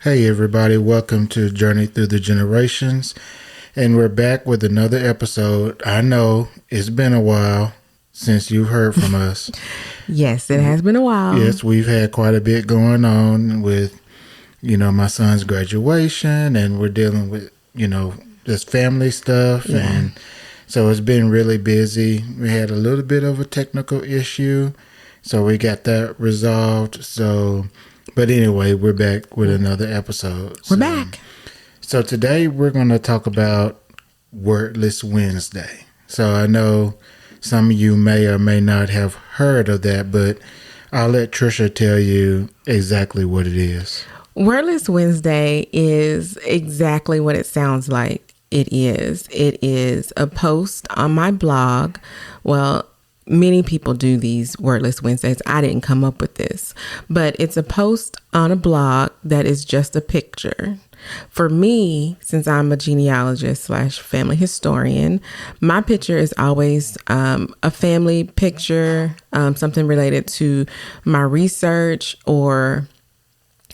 Hey everybody, welcome to Journey Through the Generations. And we're back with another episode. I know it's been a while since you've heard from us. Yes, it has been a while. Yes, we've had quite a bit going on with, my son's graduation, and we're dealing with, just family stuff. Yeah. And so it's been really busy. We had a little bit of a technical issue, so we got that resolved. But anyway, we're back with another episode. We're back. So today we're going to talk about Wordless Wednesday. So I know some of you may or may not have heard of that, but I'll let Trisha tell you exactly what it is. Wordless Wednesday is exactly what it sounds like it is. It is a post on my blog. Well, many people do these Wordless Wednesdays. I didn't come up with this, but it's a post on a blog that is just a picture. For me, since I'm a genealogist / family historian, my picture is always a family picture, something related to my research or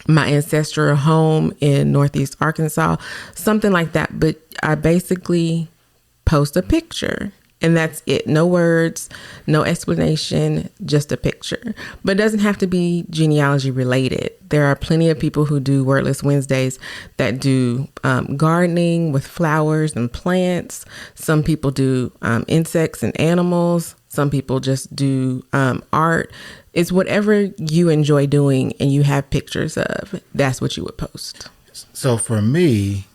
my ancestral home in Northeast Arkansas, something like that. But I basically post a picture. And that's it. No words, no explanation, just a picture. But it doesn't have to be genealogy related. There are plenty of people who do Wordless Wednesdays that do gardening with flowers and plants. Some people do insects and animals. Some people just do art. It's whatever you enjoy doing and you have pictures of. That's what you would post. So for me,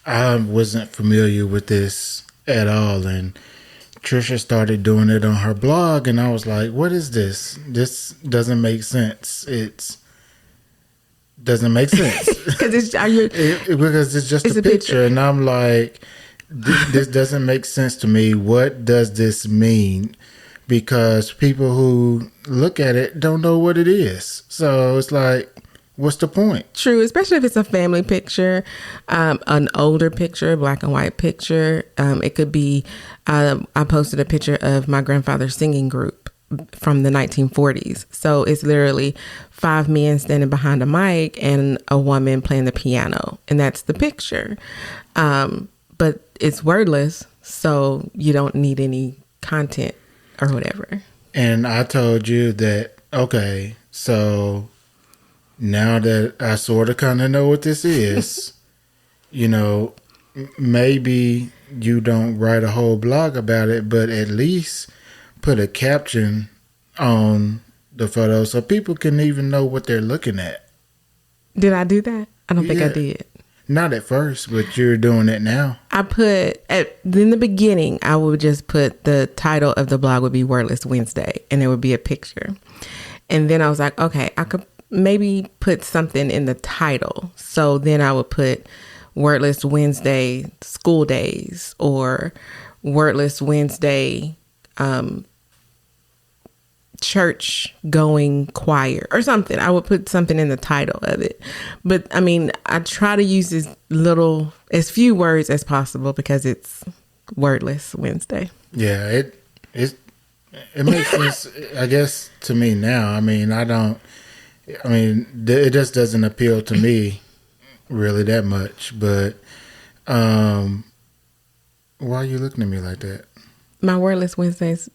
I wasn't familiar with this at all. And Trisha started doing it on her blog, and I was like, what is this? This doesn't make sense. Doesn't make sense. Because it's just a picture. And I'm like, this doesn't make sense to me. What does this mean? Because people who look at it don't know what it is. So it's like, what's the point? True, especially if it's a family picture, an older picture, black and white picture. It could be, I posted a picture of my grandfather's singing group from the 1940s. So it's literally 5 men standing behind a mic and a woman playing the piano. And that's the picture. But it's wordless, so you don't need any content or whatever. And I told you that, okay, so now that I sort of kind of know what this is, maybe you don't write a whole blog about it, but at least put a caption on the photo so people can even know what they're looking at. Did I do that? I don't think I did. Not at first, but you're doing it now. I put, in the beginning, I would just put the title of the blog would be Wordless Wednesday, and there would be a picture. And then I was like, okay, I could maybe put something in the title. So then I would put Wordless Wednesday school days or Wordless Wednesday church going choir or something. I would put something in the title of it. But I mean, I try to use as few words as possible because it's Wordless Wednesday. Yeah, it makes sense, I guess, to me now. It just doesn't appeal to me really that much. But why are you looking at me like that? My Wordless Wednesdays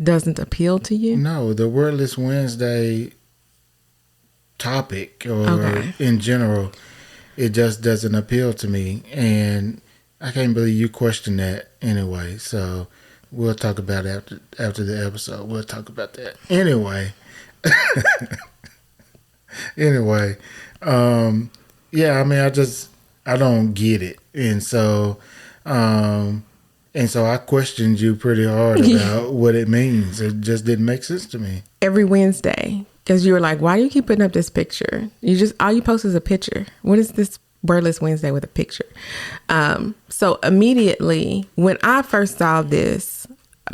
doesn't appeal to you? No, the Wordless Wednesday topic or in general, it just doesn't appeal to me. And I can't believe you question that anyway. So we'll talk about it after the episode. We'll talk about that. Anyway. I don't get it. And so I questioned you pretty hard about what it means. It just didn't make sense to me. Every Wednesday, because you were like, why do you keep putting up this picture? All you post is a picture. What is this Wordless Wednesday with a picture? So immediately when I first saw this,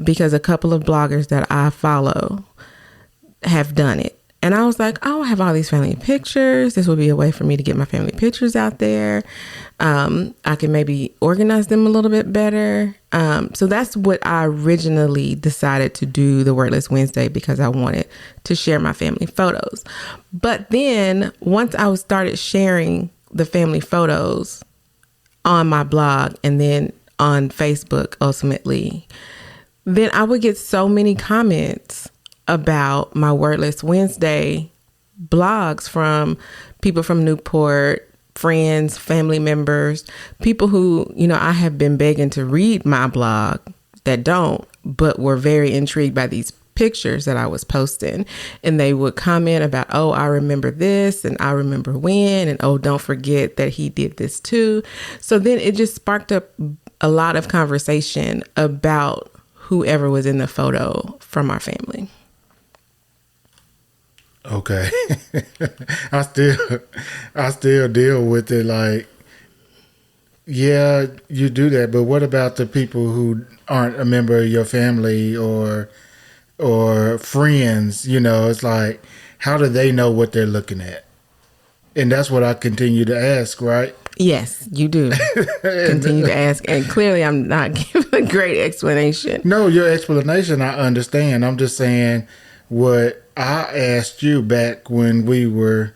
because a couple of bloggers that I follow have done it. And I was like, oh, I have all these family pictures. This would be a way for me to get my family pictures out there. I can maybe organize them a little bit better. So that's what I originally decided to do the Wordless Wednesday, because I wanted to share my family photos. But then once I started sharing the family photos on my blog and then on Facebook ultimately, then I would get so many comments about my Wordless Wednesday blogs from people from Newport, friends, family members, people who, I have been begging to read my blog that don't, but were very intrigued by these pictures that I was posting. And they would comment about, oh, I remember this and I remember when, and oh, don't forget that he did this too. So then it just sparked up a lot of conversation about whoever was in the photo from our family. Okay. I still deal with it like, yeah, you do that, but what about the people who aren't a member of your family or friends? It's like, how do they know what they're looking at? And that's what I continue to ask, right? Yes, you do. Continue to ask. And clearly I'm not giving a great explanation. No, your explanation, I understand. I'm just saying what I asked you back when we were,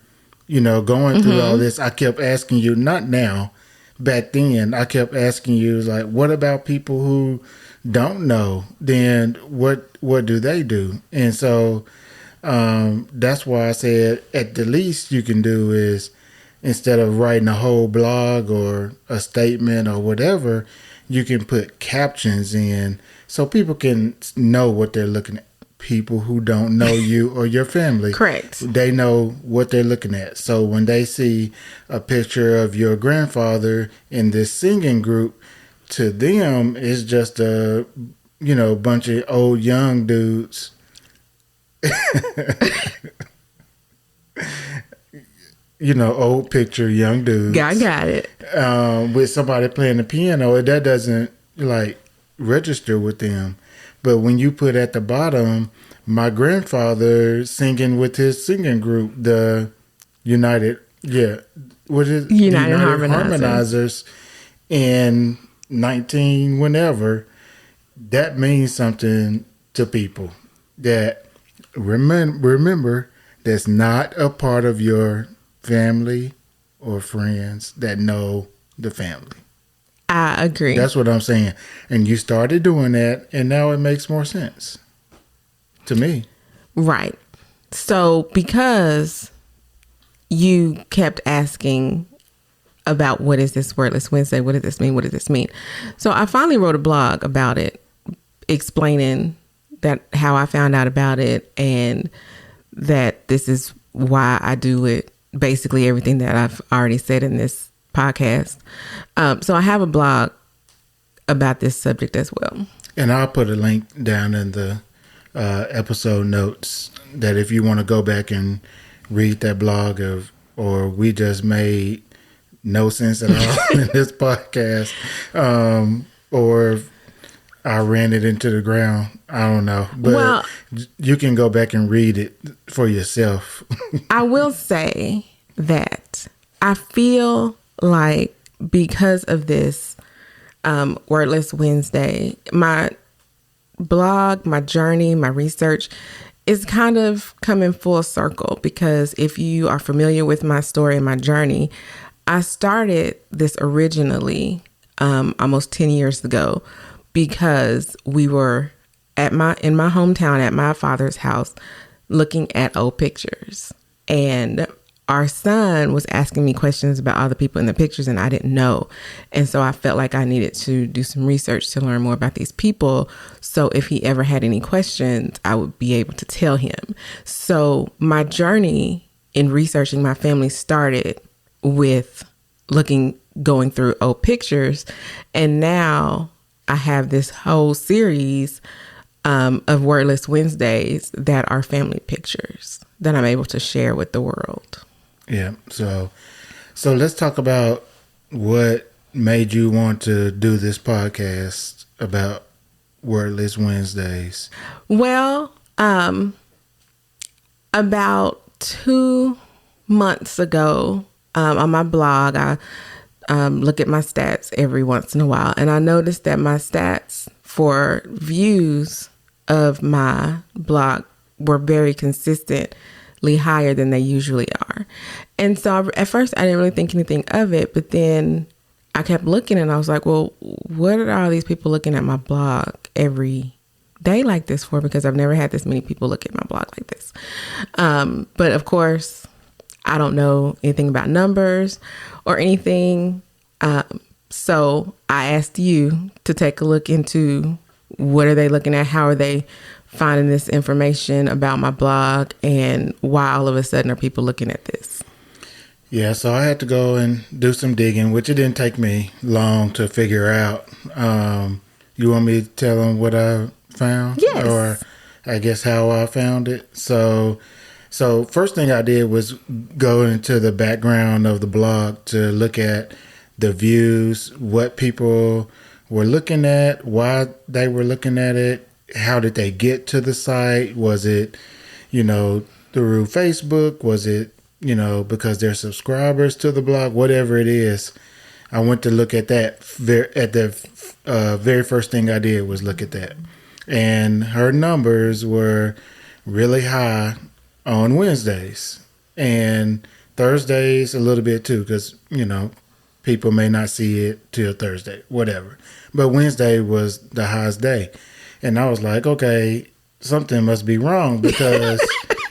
going through all this. I kept asking you, not now, back then, I kept asking you, like, what about people who don't know? Then what do they do? And so that's why I said at the least you can do is, instead of writing a whole blog or a statement or whatever, you can put captions in so people can know what they're looking at. People who don't know you or your family. Correct. They know what they're looking at. So when they see a picture of your grandfather in this singing group, to them, it's just a, bunch of old young dudes. Old picture, young dudes. I got it. With somebody playing the piano, that doesn't register with them. But when you put at the bottom, my grandfather singing with his singing group, the United Harmonizers in 19 whenever, that means something to people that remember that's not a part of your family or friends that know the family. I agree. That's what I'm saying. And you started doing that, and now it makes more sense to me. Right. So because you kept asking about what is this Wordless Wednesday? What does this mean? What does this mean? So I finally wrote a blog about it, explaining that how I found out about it and that this is why I do it. Basically everything that I've already said in this podcast. So I have a blog about this subject as well. And I'll put a link down in the episode notes that if you want to go back and read that blog or we just made no sense at all in this podcast, or I ran it into the ground. I don't know. But you can go back and read it for yourself. I will say that I feel like because of this Wordless Wednesday, my blog, my journey, my research is kind of coming full circle, because if you are familiar with my story and my journey, I started this originally almost 10 years ago because we were in my hometown at my father's house looking at old pictures, and our son was asking me questions about all the people in the pictures and I didn't know. And so I felt like I needed to do some research to learn more about these people. So if he ever had any questions, I would be able to tell him. So my journey in researching my family started with going through old pictures. And now I have this whole series of Wordless Wednesdays that are family pictures that I'm able to share with the world. Yeah. So let's talk about what made you want to do this podcast about Wordless Wednesdays. Well, about 2 months ago, on my blog, I look at my stats every once in a while, and I noticed that my stats for views of my blog were very consistently higher than they usually are. And so at first I didn't really think anything of it, but then I kept looking and I was like, well, what are all these people looking at my blog every day like this for? Because I've never had this many people look at my blog like this. But of course, I don't know anything about numbers or anything. So I asked you to take a look into what are they looking at? How are they finding this information about my blog? And why all of a sudden are people looking at this? Yeah, so I had to go and do some digging, which it didn't take me long to figure out. You want me to tell them what I found? Yes. Or I guess how I found it? So first thing I did was go into the background of the blog to look at the views, what people were looking at, why they were looking at it, how did they get to the site? Was it, through Facebook? Was it, because they're subscribers to the blog? Whatever it is, I went to look at that. Very first thing I did was look at that. And her numbers were really high on Wednesdays and Thursdays a little bit too, because, people may not see it till Thursday, whatever. But Wednesday was the highest day. And I was like, okay, something must be wrong because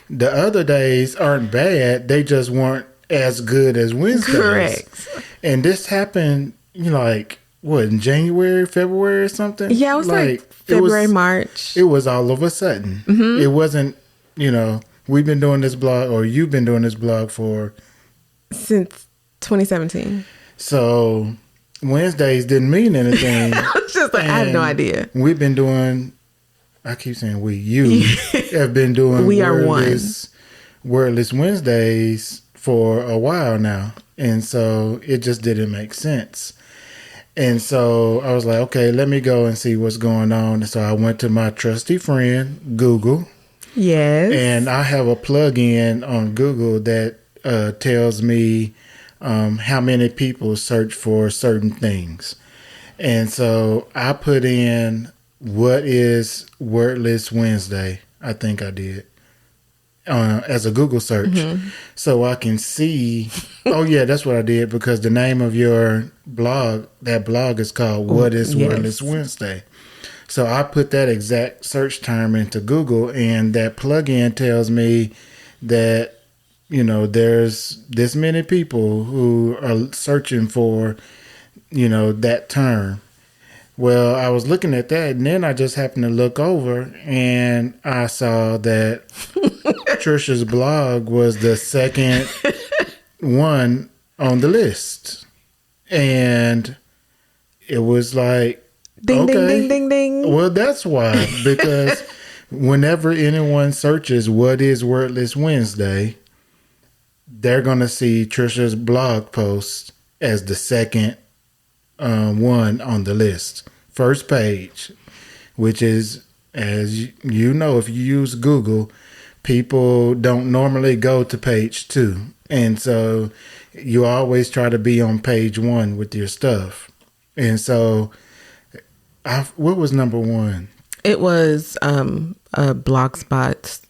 the other days aren't bad. They just weren't as good as Wednesdays. Correct. And this happened, in January, February or something? Yeah, it was like February, March. It was all of a sudden. Mm-hmm. It wasn't, we've been doing this blog, or you've been doing this blog since 2017. So Wednesdays didn't mean anything. I was just like, I have no idea. We've been doing, I keep saying you have been doing we are Wordless Wednesdays for a while now. And so it just didn't make sense. And so I was like, okay, let me go and see what's going on. And so I went to my trusty friend, Google. Yes. And I have a plug-in on Google that tells me how many people search for certain things. And so I put in, what is Wordless Wednesday? I think I did. As a Google search. Mm-hmm. So I can see, oh yeah, that's what I did, because the name of your blog, that blog is called What is Wordless Wednesday. So I put that exact search term into Google, and that plugin tells me that, there's this many people who are searching for, that term. Well, I was looking at that, and then I just happened to look over, and I saw that Trisha's blog was the second one on the list. And it was like, ding, okay, ding, ding, ding, ding. Well, that's why. Because whenever anyone searches what is Wordless Wednesday, they're going to see Trisha's blog post as the second one on the list. First page, which is, as you know, if you use Google, people don't normally go to page 2. And so you always try to be on page 1 with your stuff. And so what was number 1? It was Blogspot.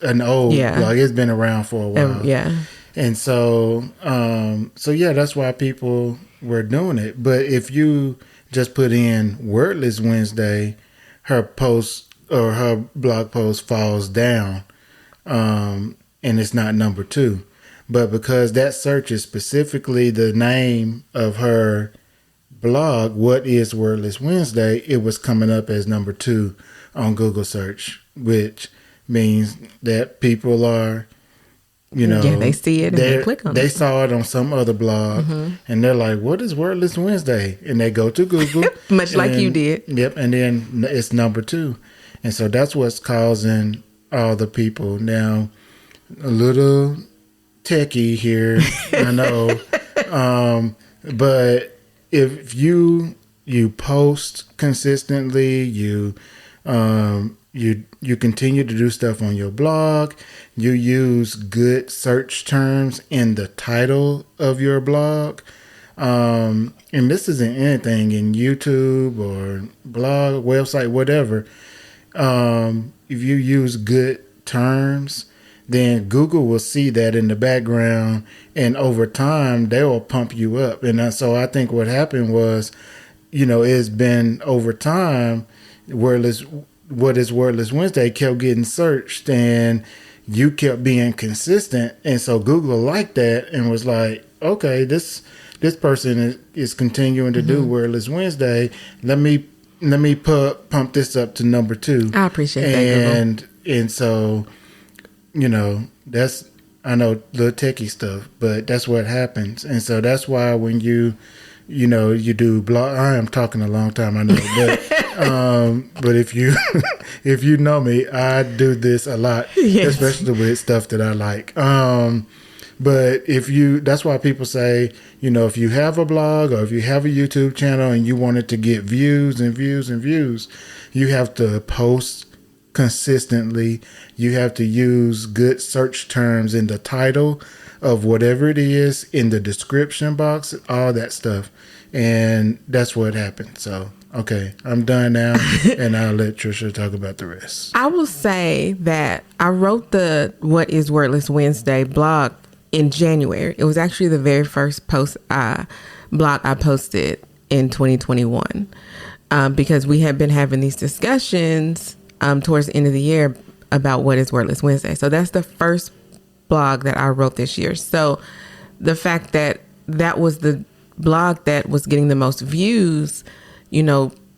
An old blog. It's been around for a while. Yeah. And so, that's why people were doing it. But if you just put in Wordless Wednesday, her post or her blog post falls down, and it's not number 2. But because that search is specifically the name of her blog, What is Wordless Wednesday, it was coming up as number 2 on Google search, which means that people are, they see it and they click on it. They saw it on some other blog, mm-hmm. and they're like, what is Wordless Wednesday? And they go to Google. Much like you did. Yep, and then it's number 2. And so that's what's causing all the people. Now, a little techie here, I know. But if you post consistently, you continue to do stuff on your blog, you use good search terms in the title of your blog, and this isn't anything in YouTube or blog, website, whatever. If you use good terms, then Google will see that in the background, and over time they will pump you up. And so I think what happened was, it's been over time, what is Wordless Wednesday kept getting searched, and you kept being consistent, and so Google liked that and was like, okay, this person is continuing to do Wordless Wednesday. Let me pump this up to number 2. I appreciate that, Google. And so, that's, I know, little techie stuff, but that's what happens. And so that's why when you do blog, I am talking a long time, I know, but if you know me, I do this a lot, yes, especially with stuff that I like. But that's why people say, if you have a blog or if you have a YouTube channel and you want it to get views and views and views, you have to post consistently. You have to use good search terms in the title of whatever it is, in the description box, all that stuff. And that's what happened. So, okay, I'm done now, and I'll let Trisha talk about the rest. I will say that I wrote the What is Wordless Wednesday blog in January. It was actually the very first blog I posted in 2021, because we had been having these discussions towards the end of the year about what is Wordless Wednesday. So that's the first blog that I wrote this year. So the fact that that was the blog that was getting the most views,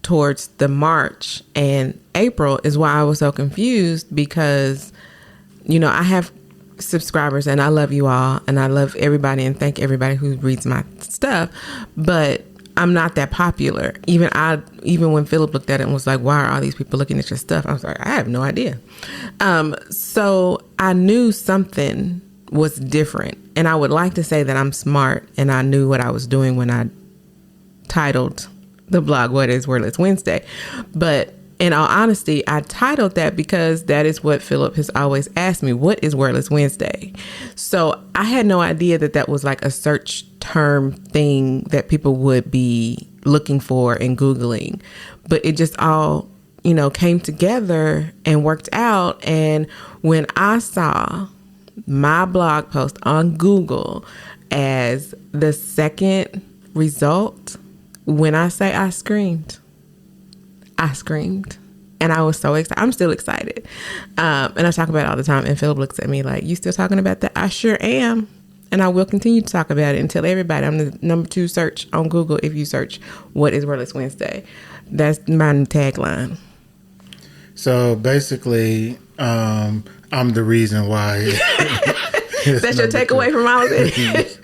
towards the March and April, is why I was so confused, because, I have subscribers and I love you all and I love everybody and thank everybody who reads my stuff, but I'm not that popular. Even when Phillip looked at it and was like, why are all these people looking at your stuff? I was like, I have no idea. So I knew something was different, and I would like to say that I'm smart and I knew what I was doing when I titled the blog What is Wordless Wednesday. But in all honesty, I titled that because that is what Phillip has always asked me. What is Wordless Wednesday? So I had no idea that was like a search term thing that people would be looking for and Googling. But it just all, came together and worked out. And when I saw my blog post on Google as the second result, when I say I screamed, and I was so excited. I'm still excited. And I talk about it all the time. And Phillip looks at me like, you still talking about that? I sure am. And I will continue to talk about it and tell everybody I'm the number 2 search on Google if you search What is Wordless Wednesday. That's my tagline. So basically, I'm the reason why. That's your takeaway from all of it?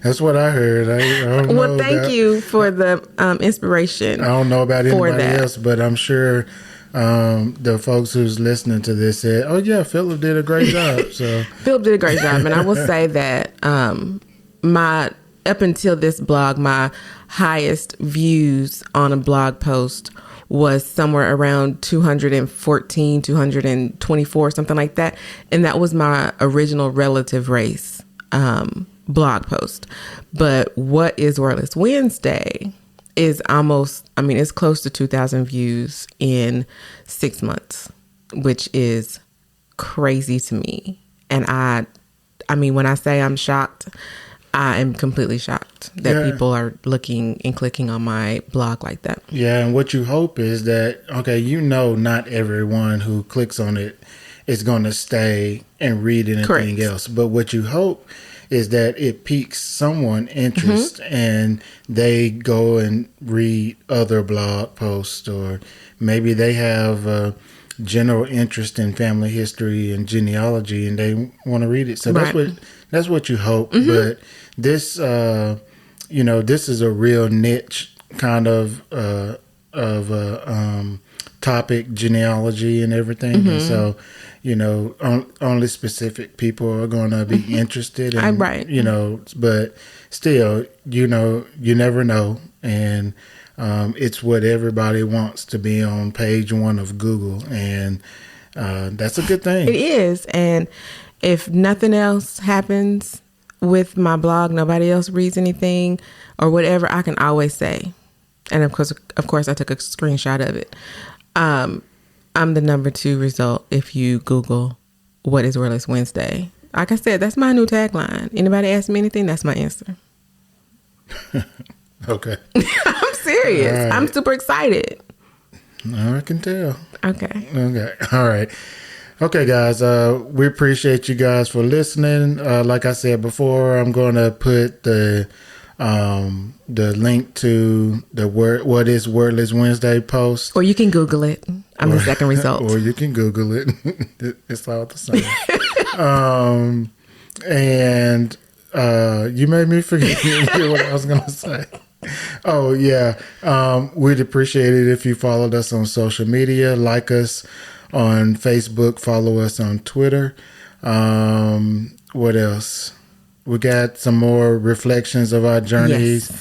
That's what I heard. I don't know. Well, thank you for the inspiration. I don't know about anybody else, but I'm sure the folks who's listening to this said, oh yeah, Phillip did a great job. So Phillip did a great job. And I will say that up until this blog, my highest views on a blog post was somewhere around 214, 224, something like that. And that was my original relative race blog post. But What is Wordless Wednesday is it's close to 2,000 views in 6 months, which is crazy to me. And when I say I'm shocked, I am completely shocked that people are looking and clicking on my blog like that. Yeah, and what you hope is that, not everyone who clicks on it is going to stay and read anything else. But what you hope is that it piques someone's interest and they go and read other blog posts, or maybe they have a general interest in family history and genealogy and they want to read it. So that's what you hope. But this, this is a real niche kind of topic, genealogy and everything. And so, only specific people are going to be interested in, but still, you never know. And it's what everybody wants to be on page 1 of Google. And that's a good thing. It is. And if nothing else happens with my blog, nobody else reads anything or whatever, I can always say, and of course I took a screenshot of it. I'm the number 2 result if you Google what is Wordless Wednesday? Like I said, that's my new tagline. Anybody ask me anything, that's my answer. Okay. I'm serious. Right. I'm super excited. I can tell. Okay. All right. Okay, guys. We appreciate you guys for listening. Like I said before, I'm going to put the link to the what is Wordless Wednesday post. Or you can Google it. I'm the second result. Or you can Google it. It's all the same. And you made me forget what I was going to say. Oh, yeah. We'd appreciate it if you followed us on social media, like us on Facebook, follow us on Twitter. What else? We got some more reflections of our journeys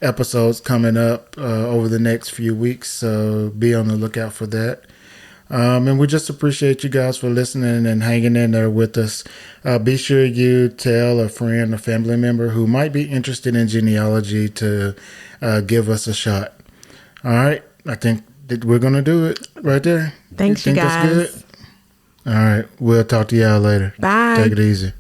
episodes coming up over the next few weeks, so be on the lookout for that. And we just appreciate you guys for listening and hanging in there with us. Be sure you tell a friend, a family member who might be interested in genealogy to give us a shot. All right. I think that we're going to do it right there. Thanks, you guys. That's good? All right. We'll talk to y'all later. Bye. Take it easy.